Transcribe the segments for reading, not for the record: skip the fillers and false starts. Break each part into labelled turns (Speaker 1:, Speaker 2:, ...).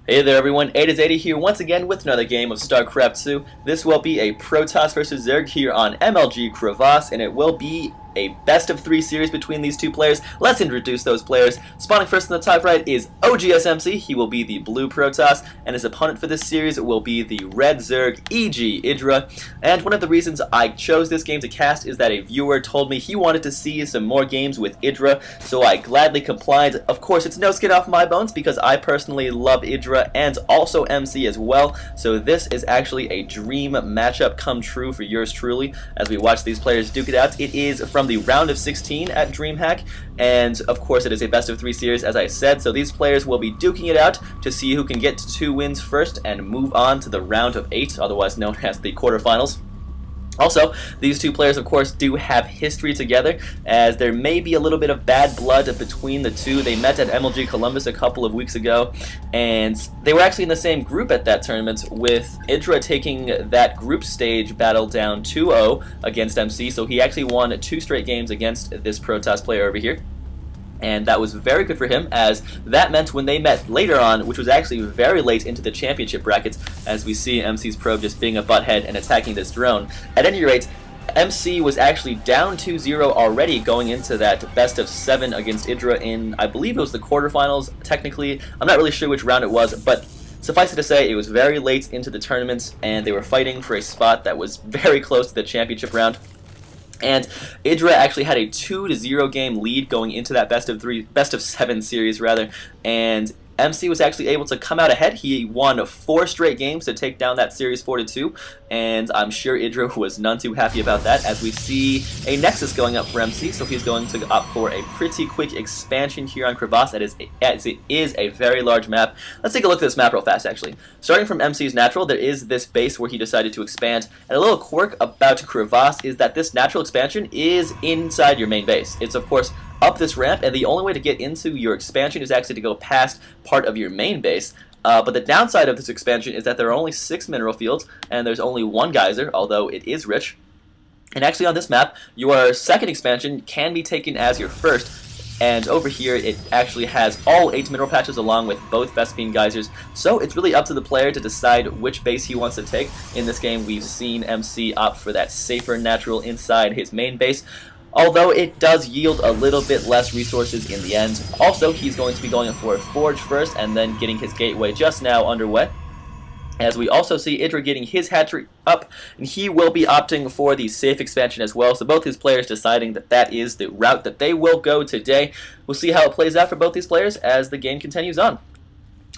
Speaker 1: Hey there everyone, IdrA here once again with another game of StarCraft 2. This will be a Protoss vs Zerg here on MLG Crevasse, and it will be a best of 3 series between these two players. Let's introduce those players. Spawning first in the top right is OGSMC. He will be the blue Protoss, and his opponent for this series will be the red Zerg, e.g. IdrA. And one of the reasons I chose this game to cast is that a viewer told me he wanted to see some more games with IdrA, so I gladly complied. Of course, it's no skin off my bones because I personally love IdrA and also MC as well, so this is actually a dream matchup come true for yours truly as we watch these players duke it out. It is from the round of 16 at Dreamhack, and of course it is a best of 3 series as I said, so these players will be duking it out to see who can get to 2 wins first and move on to the round of 8, otherwise known as the quarterfinals. Also, these two players, of course, do have history together, as there may be a little bit of bad blood between the two. They met at MLG Columbus a couple of weeks ago, and they were actually in the same group at that tournament, with IdrA taking that group stage battle down 2-0 against MC, so he actually won 2 straight games against this Protoss player over here. And that was very good for him, as that meant when they met later on, which was actually very late into the championship brackets, as we see MC's probe just being a butthead and attacking this drone. At any rate, MC was actually down 2-0 already going into that best of 7 against IdrA in, I believe it was the quarterfinals, technically. I'm not really sure which round it was, but suffice it to say, it was very late into the tournament, and they were fighting for a spot that was very close to the championship round. And IdrA actually had a 2-0 game lead going into that best of 7 series rather, and MC was actually able to come out ahead. He won 4 straight games to take down that series 4-2, and I'm sure IdrA was none too happy about that, as we see a Nexus going up for MC, so he's going to opt for a pretty quick expansion here on Crevasse, as it is a very large map. Let's take a look at this map real fast, actually. Starting from MC's natural, there is this base where he decided to expand, and a little quirk about Crevasse is that this natural expansion is inside your main base. It's, of course, up this ramp, and the only way to get into your expansion is actually to go past part of your main base. But the downside of this expansion is that there are only 6 mineral fields, and there's only 1 geyser, although it is rich. And actually on this map, your second expansion can be taken as your first, and over here it actually has all 8 mineral patches along with both Vespene geysers, so it's really up to the player to decide which base he wants to take. In this game, we've seen MC opt for that safer natural inside his main base, although it does yield a little bit less resources in the end. Also, he's going to be going for a forge first and then getting his gateway just now underway. As we also see IdrA getting his hat-trick up, and he will be opting for the safe expansion as well, so both his players deciding that that is the route that they will go today. We'll see how it plays out for both these players as the game continues on.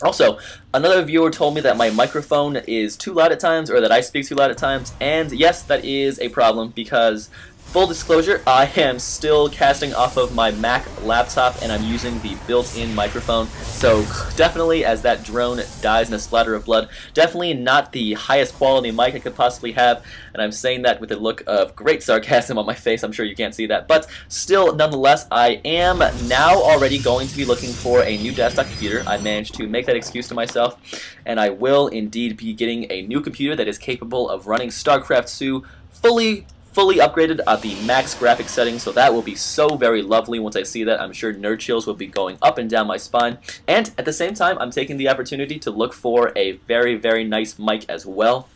Speaker 1: Also, another viewer told me that my microphone is too loud at times, or that I speak too loud at times, and yes, that is a problem because, full disclosure, I am still casting off of my Mac laptop and I'm using the built-in microphone, so definitely as that drone dies in a splatter of blood, definitely not the highest quality mic I could possibly have, and I'm saying that with a look of great sarcasm on my face. I'm sure you can't see that, but still, nonetheless, I am now already going to be looking for a new desktop computer. I managed to make that excuse to myself, and I will indeed be getting a new computer that is capable of running StarCraft 2 fully upgraded at the max graphics setting, so that will be so very lovely. Once I see that, I'm sure nerd chills will be going up and down my spine. And at the same time, I'm taking the opportunity to look for a very, very nice mic as well.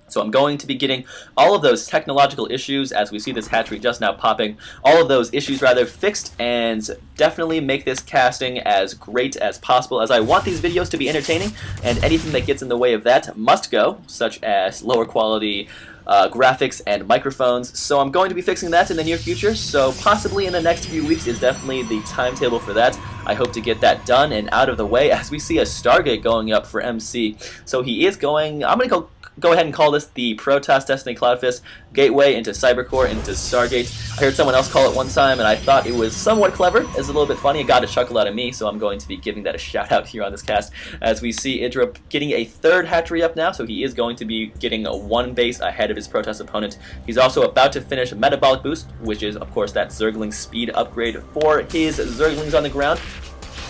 Speaker 1: So I'm going to be getting all of those technological issues, as we see this hatchery just now popping, all of those issues rather fixed, and definitely make this casting as great as possible, as I want these videos to be entertaining, and anything that gets in the way of that must go, such as lower quality graphics and microphones. So I'm going to be fixing that in the near future, so possibly in the next few weeks is definitely the timetable for that. I hope to get that done and out of the way, as we see a Stargate going up for MC. So he is going, I'm going to go ahead and call this the Protoss Destiny Cloudfist gateway into Cybercore, into Stargate. I heard someone else call it one time, and I thought it was somewhat clever. It's a little bit funny. It got a chuckle out of me, so I'm going to be giving that a shout out here on this cast, as we see IdrA getting a 3rd hatchery up now, so he is going to be getting 1 base ahead of his Protoss opponent. He's also about to finish Metabolic Boost, which is, of course, that Zergling speed upgrade for his Zerglings on the ground.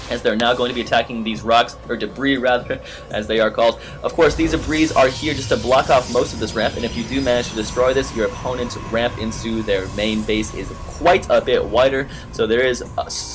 Speaker 1: as they're now going to be attacking these rocks, or debris rather, as they are called. Of course, these debris are here just to block off most of this ramp, and if you do manage to destroy this, your opponent's ramp into their main base is quite a bit wider, so there is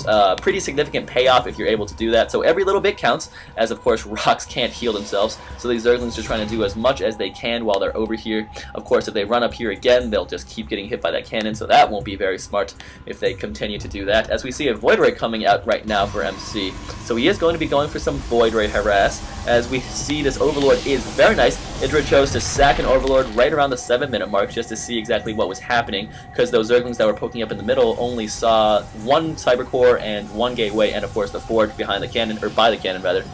Speaker 1: a pretty significant payoff if you're able to do that. So every little bit counts, as of course rocks can't heal themselves, so these Zerglings are trying to do as much as they can while they're over here. Of course, if they run up here again, they'll just keep getting hit by that cannon, so that won't be very smart if they continue to do that. As we see a Void Ray coming out right now for MC, so he is going to be going for some Void Ray harass. As we see, this Overlord is very nice. IdrA chose to sack an Overlord right around the 7-minute mark just to see exactly what was happening, because those Zerglings that were poking up in the middle only saw one Cyber Core and one Gateway, and of course the Forge behind the cannon, or by the cannon rather.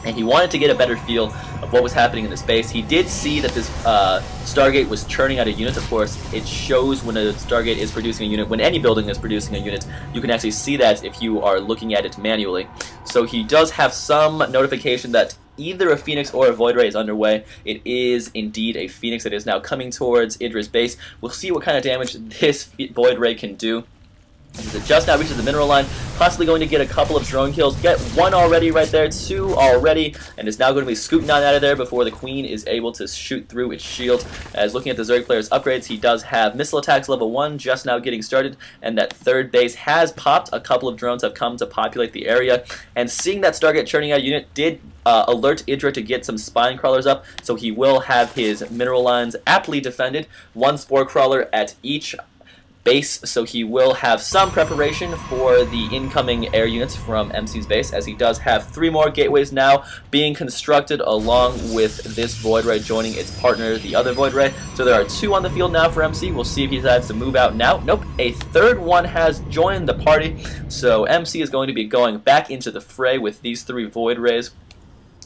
Speaker 1: And he wanted to get a better feel of what was happening in the space. He did see that this Stargate was churning out of units. Of course, it shows when a Stargate is producing a unit. When any building is producing a unit, you can actually see that if you are looking at it manually. So he does have some notification that either a Phoenix or a Void Ray is underway. It is indeed a Phoenix that is now coming towards IdrA's base. We'll see what kind of damage this Void Ray can do. It just now reaches the mineral line, possibly going to get a couple of drone kills, get one already right there, two already, and is now going to be scooting on out of there before the Queen is able to shoot through its shield. As looking at the Zerg player's upgrades, he does have missile attacks level 1 just now getting started, and that third base has popped. A couple of drones have come to populate the area, and seeing that Stargate churning out unit did alert IdrA to get some spine crawlers up, so he will have his mineral lines aptly defended, one spore crawler at each base, so he will have some preparation for the incoming air units from MC's base, as he does have 3 more gateways now being constructed along with this Void Ray joining its partner, the other Void Ray. So there are 2 on the field now for MC. We'll see if he decides to move out now. Nope, a third one has joined the party, so MC is going to be going back into the fray with these 3 Void Rays,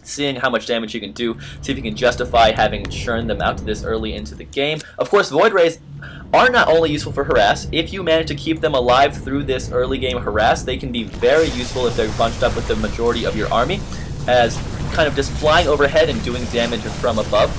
Speaker 1: seeing how much damage you can do, see if you can justify having churned them out this early into the game. Of course, Void Rays are not only useful for harass. If you manage to keep them alive through this early game harass, they can be very useful if they're bunched up with the majority of your army, as kind of just flying overhead and doing damage from above.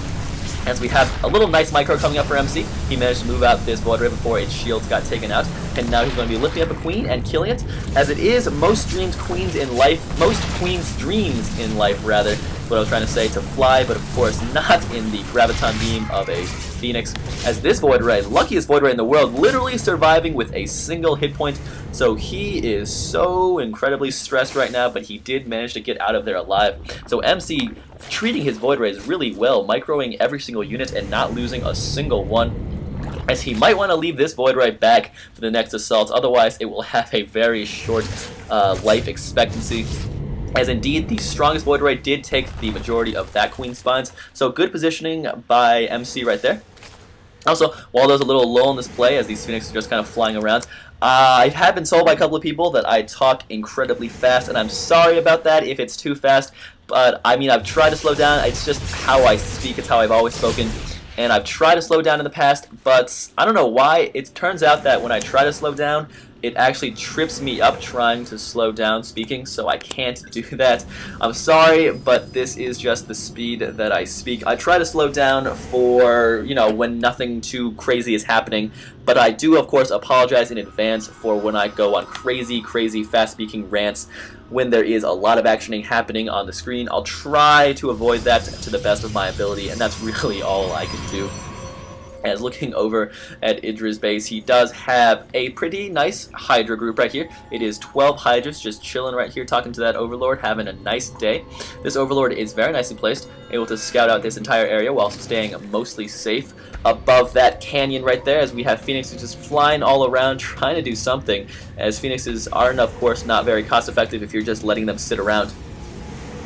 Speaker 1: As we have a little nice micro coming up for MC, he managed to move out this Void Ray before its shields got taken out, and now he's going to be lifting up a Queen and killing it, as it is most queens in life, most Queen's dreams in life rather, what I was trying to say, to fly, but of course not in the graviton beam of a Phoenix, as this Void Ray, luckiest Void Ray in the world, literally surviving with a single hit point. So he is so incredibly stressed right now, but he did manage to get out of there alive. So MC treating his Void Rays really well, microing every single unit and not losing a single one, as he might want to leave this Void Ray back for the next assault, otherwise it will have a very short life expectancy. As indeed, the strongest Void Ray did take the majority of that Queen spines, so good positioning by MC right there. Also, while there's a little lull in this play, as these Phoenixes are just kind of flying around, I have been told by a couple of people that I talk incredibly fast, and I'm sorry about that if it's too fast, but I mean, I've tried to slow down. It's just how I speak, it's how I've always spoken, and I've tried to slow down in the past, but I don't know why. It turns out that when I try to slow down, it actually trips me up trying to slow down speaking, so I can't do that. I'm sorry, but this is just the speed that I speak. I try to slow down for, you know, when nothing too crazy is happening, but I do, of course, apologize in advance for when I go on crazy, fast-speaking rants when there is a lot of actioning happening on the screen. I'll try to avoid that to the best of my ability, and that's really all I can do. As looking over at IdrA's base, he does have a pretty nice Hydra group right here. It is 12 Hydras just chilling right here, talking to that Overlord, having a nice day. This Overlord is very nicely placed, able to scout out this entire area while staying mostly safe above that canyon right there, as we have Phoenixes just flying all around trying to do something, as Phoenixes are, of course, not very cost effective if you're just letting them sit around.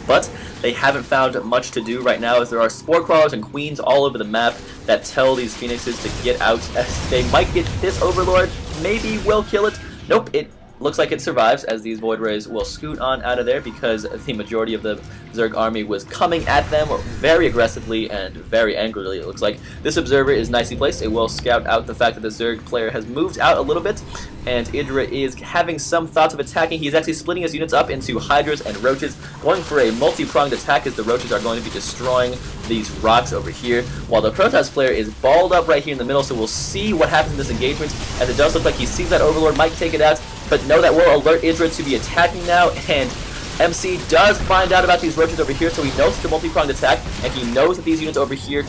Speaker 1: But they haven't found much to do right now, as there are Spore Crawlers and Queens all over the map that tell these Phoenixes to get out, as they might get this Overlord, maybe will kill it. Nope, it looks like it survives, as these Void Rays will scoot on out of there because the majority of the Zerg army was coming at them very aggressively and very angrily, it looks like. This Observer is nicely placed. It will scout out the fact that the Zerg player has moved out a little bit, and IdrA is having some thoughts of attacking. He's actually splitting his units up into Hydras and Roaches, going for a multi-pronged attack, as the Roaches are going to be destroying these rocks over here, while the Protoss player is balled up right here in the middle, so we'll see what happens in this engagement, as it does look like he sees that Overlord might take it out, but no, that will alert IdrA to be attacking now, and MC does find out about these roaches over here, so he knows it's a multi-pronged attack, and he knows that these units over here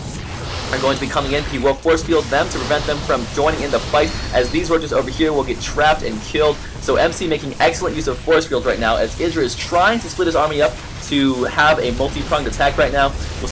Speaker 1: are going to be coming in. He will force field them to prevent them from joining in the fight, as these roaches over here will get trapped and killed. So MC making excellent use of force fields right now, as IdrA is trying to split his army up to have a multi-pronged attack right now. We'll